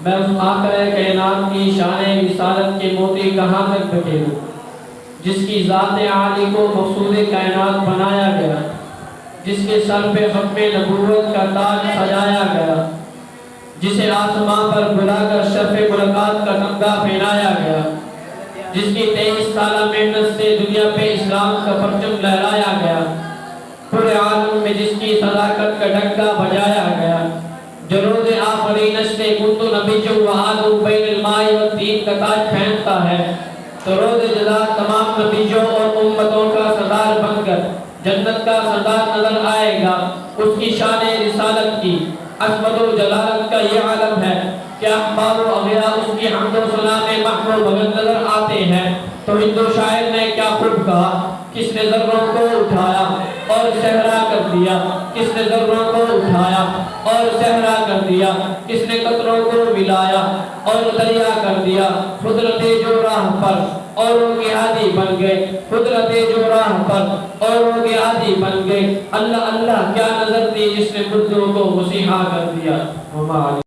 میں اس آخر کائنات کی شان رسالت کے موتی کہاں تک بکھیروں، جس کی ذات عالی کو مقصود کائنات بنایا گیا، جس کے سر پہ ختم نبوت کا تاج سجایا گیا، جسے آسمان پر بلا کر شرف ملاقات کا تمغہ پہنایا گیا، جس کی 23 سالہ محنت سے دنیا پہ اسلام کا پرچم لہرایا گیا، پورے عالم میں جس کی صداقت کا ڈنکا بجایا گیا، جو روز آفرینش سے کنت نبی و آدم بین الماء والطین کا تاج پہنتا ہے، تو روز جزا تمام نبیوں اور امتوں کا سردار بن کر جنت کا سردار نظر آئے گا۔ اس کی شان رسالت کی عظمت و جلالت کا یہ عالم ہے کہ اخبار و اغیار اس کی حمد و ثنا میں محو بغل نظر آتے ہیں۔ تو ہندو شاعر نے کیا خوب کہا، کس نے ذروں کو اٹھایا اور صحرا کر دیا، کس نے ذروں کو اٹھایا اور صحرا کر دیا، کس نے قطروں کو ملایا اور دریا کر دیا، قدرت جو راہ پر اوروں کے عادی بن گئے، قدرت جو راہ پر اوروں کے عادی بن گئے۔ اللہ اللہ کیا نظر دی جس نے بدلوں کو مسیحا کر دیا۔